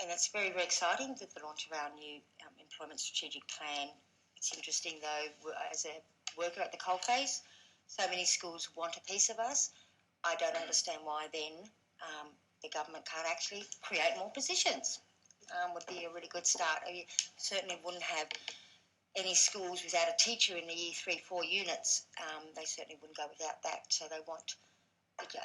and it's very, very exciting with the launch of our new employment strategic plan. It's interesting though, as a worker at the coalface, so many schools want a piece of us. I don't understand why then the government can't actually create more positions. Would be a really good start. I certainly wouldn't have any schools without a teacher in the year 3-4 units. They certainly wouldn't go without that. So they want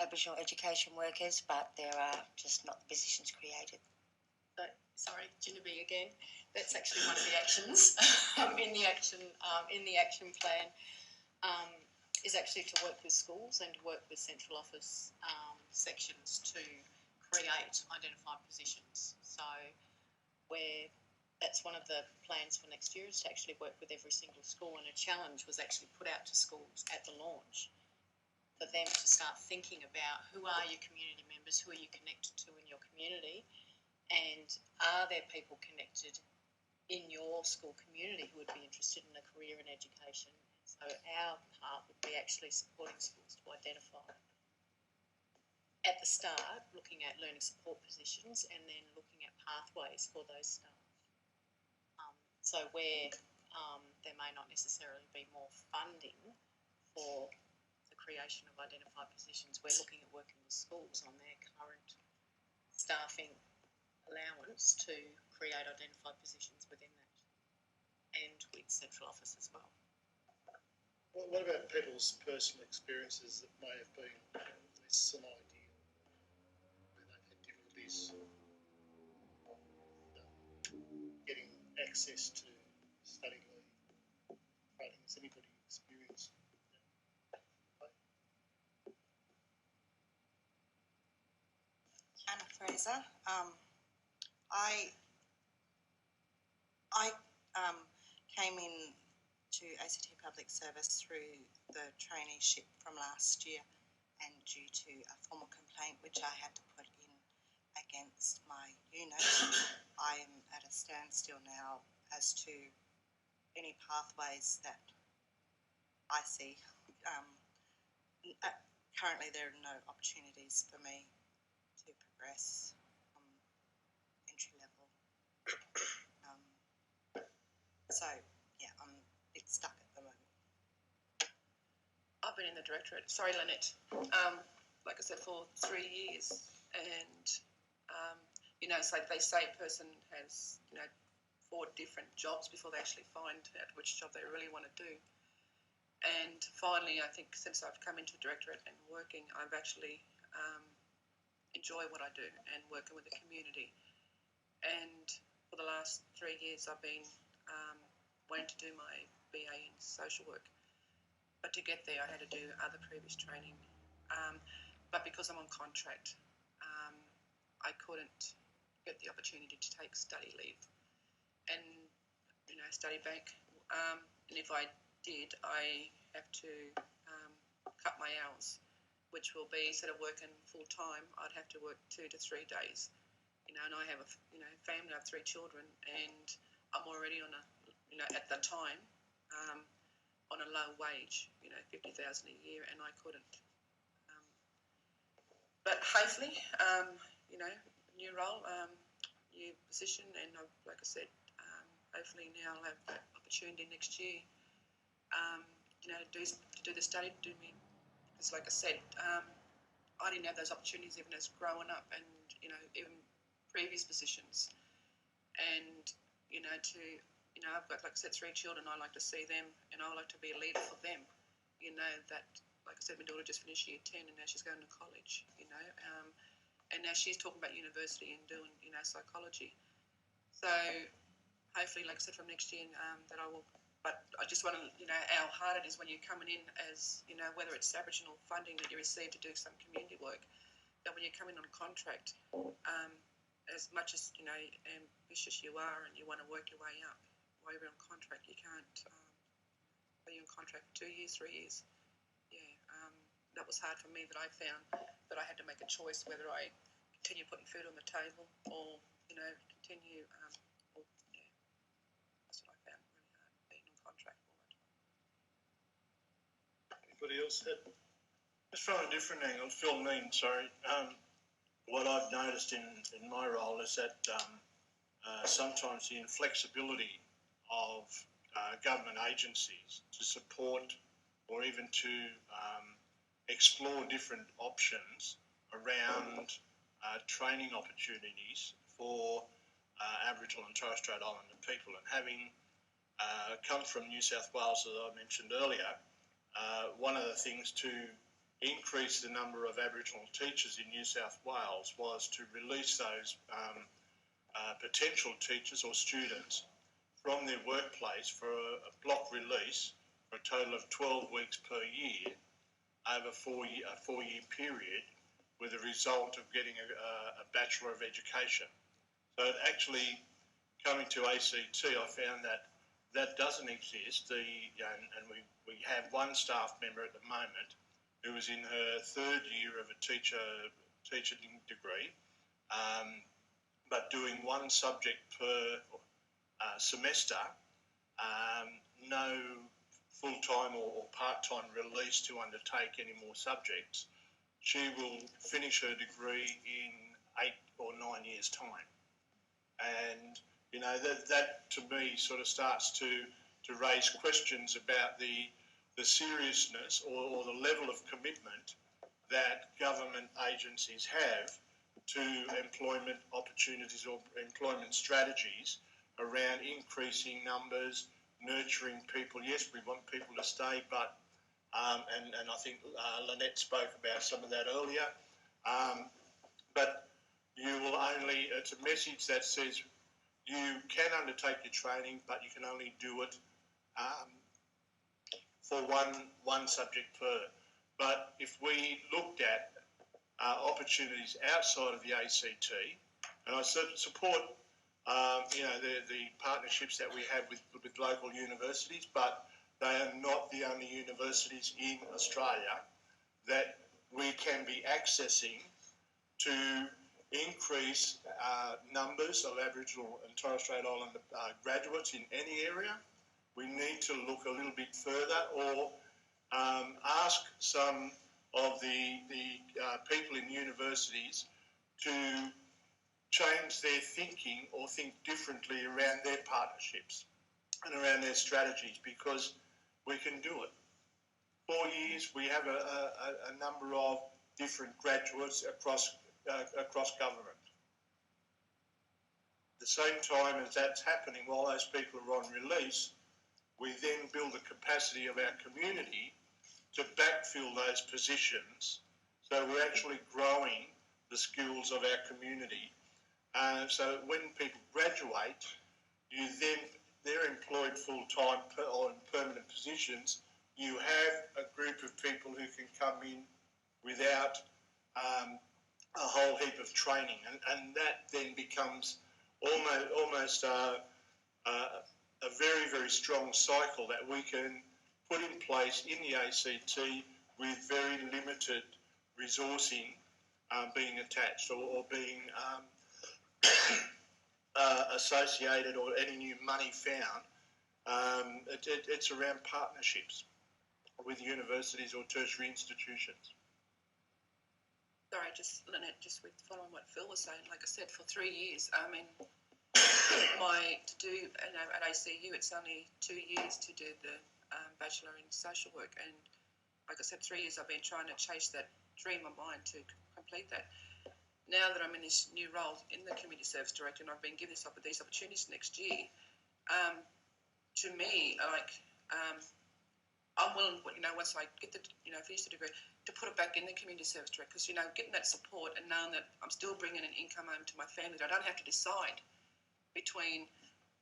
Aboriginal education workers, but there are just not positions created. Sorry, Genevieve again. That's actually one of the actions in the action plan. Is actually to work with schools and to work with central office sections to create identified positions. So that's one of the plans for next year, is to actually work with every single school, and a challenge was actually put out to schools at the launch for them to start thinking about who are your community members, who are you connected to in your community, and are there people connected in your school community who would be interested in a career in education. So our part would be actually supporting schools to identify at the start, looking at learning support positions and then looking at pathways for those staff. So where there may not necessarily be more funding for the creation of identified positions, we're looking at working with schools on their current staffing allowance to create identified positions within that, and with central office as well. What about people's personal experiences that may have been less than ideal, where they've had difficulties getting access to study leave, training? Has anybody experienced that? Anna Fraser. I came in to ACT Public Service through the traineeship from last year, and due to a formal complaint which I had to put in against my unit, I am at a standstill now as to any pathways that I see. Currently there are no opportunities for me to progress entry level. So yeah, I'm a bit stuck at the moment. I've been in the directorate, sorry Lynette, like I said, for 3 years, and so they say a person has 4 different jobs before they actually find out which job they really want to do. And finally, I think since I've come into the directorate and working, I've actually enjoy what I do and working with the community. And for the last 3 years, I've been wanting to do my BA in social work. But to get there, I had to do other previous training. But because I'm on contract, I couldn't get the opportunity to take study leave and, study bank. And if I did, I have to cut my hours, which will be, instead of working full time, I'd have to work 2 to 3 days. And I have a family, I have 3 children, and I'm already on at the time, on a low wage, $50,000 a year, and I couldn't. But hopefully, new role, new position, and like I said, hopefully now I'll have that opportunity next year, to do the study, because like I said, I didn't have those opportunities even as growing up, and even previous positions, and I've got, like I said, 3 children. I like to see them, and I like to be a leader for them. That, like I said, my daughter just finished year 10, and now she's going to college. And now she's talking about university and doing psychology. So hopefully, like I said, from next year that I will. But I just want to how hard it is when you're coming in as whether it's Aboriginal funding that you receive to do some community work, that when you come in on contract, as much as ambitious you are and you want to work your way up, while you're on contract, you can't. While you're on contract for 2 years, 3 years, that was hard for me. That I found that I had to make a choice whether I continue putting food on the table or continue. That's what I found really hard, being on contract all the time. Anybody else had? Just from a different angle, Phil Mean, sorry. what I've noticed in my role is that sometimes the inflexibility of government agencies to support or even to explore different options around training opportunities for Aboriginal and Torres Strait Islander people. And having come from New South Wales, as I mentioned earlier, one of the things to increase the number of Aboriginal teachers in New South Wales was to release those potential teachers or students from their workplace for a block release for a total of 12 weeks per year over a four-year period, with the result of getting a Bachelor of Education. So actually, coming to ACT, I found that that doesn't exist. And we have one staff member at the moment who is in her third year of a teaching degree, but doing one subject per semester, no full-time or part-time release to undertake any more subjects. She will finish her degree in 8 or 9 years' time. And, you know, that to me sort of starts to raise questions about the seriousness or the level of commitment that government agencies have to employment opportunities or employment strategies around increasing numbers, nurturing people. Yes, we want people to stay, but, and I think Lynette spoke about some of that earlier, but you will only, it's a message that says you can undertake your training, but you can only do it for one subject per. But if we looked at opportunities outside of the ACT, and I support you know, the partnerships that we have with local universities, but they are not the only universities in Australia that we can be accessing to increase numbers of Aboriginal and Torres Strait Islander graduates in any area. We need to look a little bit further, or ask some of the people in universities to change their thinking or think differently around their partnerships and around their strategies, because we can do it. 4 years, we have a number of different graduates across government. At the same time as that's happening, while those people are on release, we then build the capacity of our community to backfill those positions. So we're actually growing the skills of our community. So when people graduate, they're employed full-time or in permanent positions. You have a group of people who can come in without a whole heap of training, and that then becomes almost a very, very strong cycle that we can put in place in the ACT with very limited resourcing being attached or being associated, or any new money found. It's around partnerships with universities or tertiary institutions. Sorry, Lynette, just with following what Phil was saying, like I said, for 3 years, I mean, to do, you know, at ACU, it's only 2 years to do the Bachelor in Social Work, and like I said, 3 years I've been trying to chase that dream of mine to complete that. Now that I'm in this new role in the Community Service Director, and I've been given these opportunities next year, to me, like, I'm willing, you know, once I get the, you know, finish the degree, to put it back in the Community Service Director, because, you know, getting that support and knowing that I'm still bringing an income home to my family, that I don't have to decide between,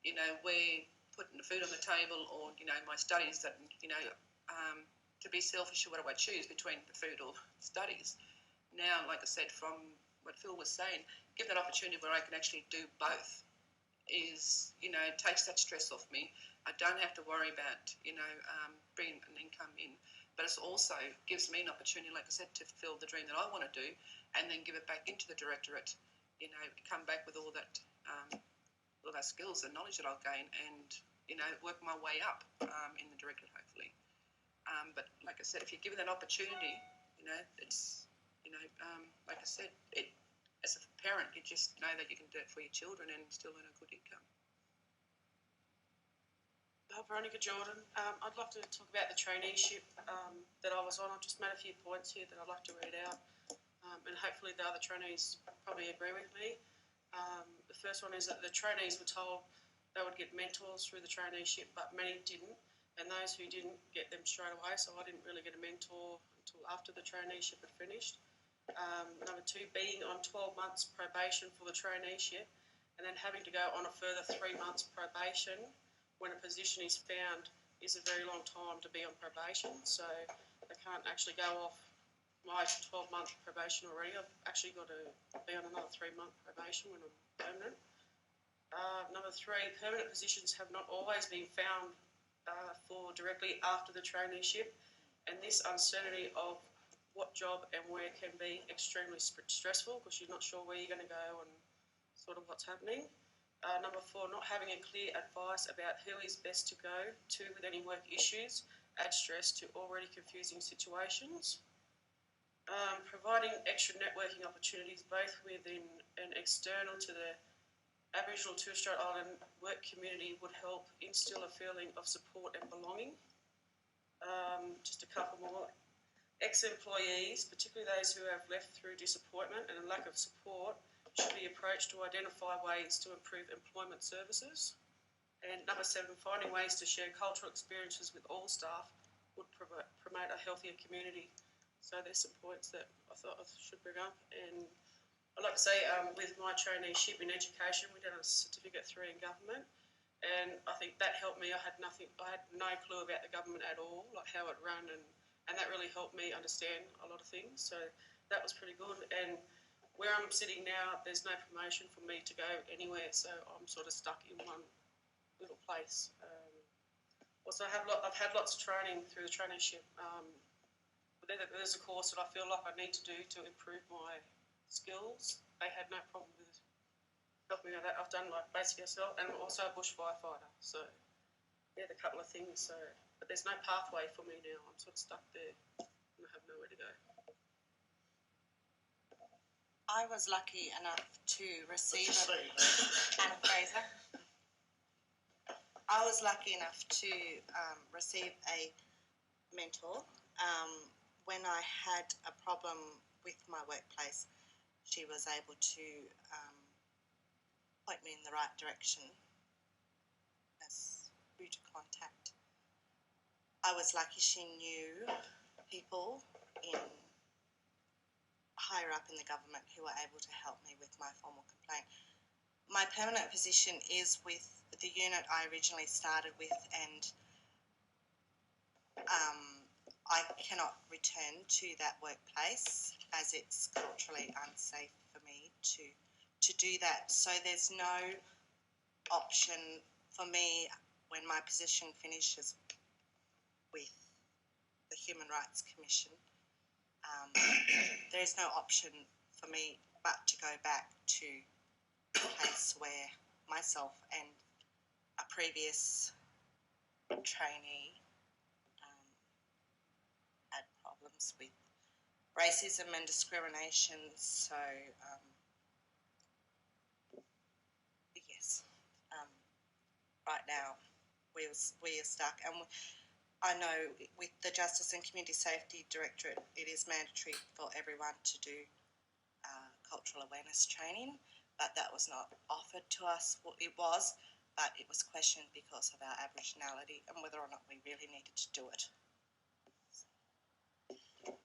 you know, where putting the food on the table or, you know, my studies, that, you know, to be selfish, or what do I choose between the food or studies? Now, like I said, from what Phil was saying, give that opportunity where I can actually do both is, you know, takes that stress off me. I don't have to worry about, you know, bringing an income in, but it also gives me an opportunity, like I said, to fulfil the dream that I want to do, and then give it back into the directorate, you know, come back with all that skills and knowledge that I'll gain, and, you know, work my way up in the directorate, hopefully. But like I said, if you're given that opportunity, you know, it's, you know, like I said, as a parent, you just know that you can do it for your children and still earn a good income. Veronica Jordan. I'd like to talk about the traineeship that I was on. I've just made a few points here that I'd like to read out, and hopefully the other trainees probably agree with me. The first one is that the trainees were told they would get mentors through the traineeship, but many didn't, and those who didn't get them straight away, so I didn't really get a mentor until after the traineeship had finished. Number two, being on 12 months probation for the traineeship and then having to go on a further 3 months probation when a position is found is a very long time to be on probation. So they can't actually go off my 12-month probation already. I've actually got to be on another 3-month probation when I'm permanent. Number three, permanent positions have not always been found for directly after the traineeship, and this uncertainty of what job and where can be extremely stressful because you're not sure where you're going to go and sort of what's happening. Number four, not having a clear advice about who is best to go to with any work issues adds stress to already confusing situations. Providing extra networking opportunities both within and external to the Aboriginal and Torres Strait Island work community would help instill a feeling of support and belonging. Just a couple more. Ex-employees, particularly those who have left through disappointment and a lack of support, should be approached to identify ways to improve employment services. And number seven, finding ways to share cultural experiences with all staff would promote a healthier community. So there's some points that I thought I should bring up. And I'd like to say with my traineeship in education, we did a certificate 3 in government. And I think that helped me. I had no clue about the government at all, like how it ran, and that really helped me understand a lot of things. So that was pretty good. And where I'm sitting now, there's no promotion for me to go anywhere, so I'm sort of stuck in one little place. Also, I've had lots of training through the traineeship. But there's a course that I feel like I need to do to improve my skills. They had no problem with helping me with that. I've done like basic SL and also a bush firefighter. So yeah, a couple of things. So, but there's no pathway for me now. I'm sort of stuck there and I have nowhere to go. I was lucky enough to receive Anna Fraser. I was lucky enough to receive a mentor. When I had a problem with my workplace, she was able to point me in the right direction as who to contact. I was lucky she knew people higher up in the government who were able to help me with my formal complaint. My permanent position is with the unit I originally started with, and I cannot return to that workplace as it's culturally unsafe for me to do that. So there's no option for me when my position finishes with the Human Rights Commission. There is no option for me but to go back to a place where myself and a previous trainee had problems with racism and discrimination. So yes, right now we are stuck, and I know with the Justice and Community Safety Directorate, it is mandatory for everyone to do cultural awareness training, but that was not offered to us. Well, it was, but it was questioned because of our Aboriginality and whether or not we really needed to do it.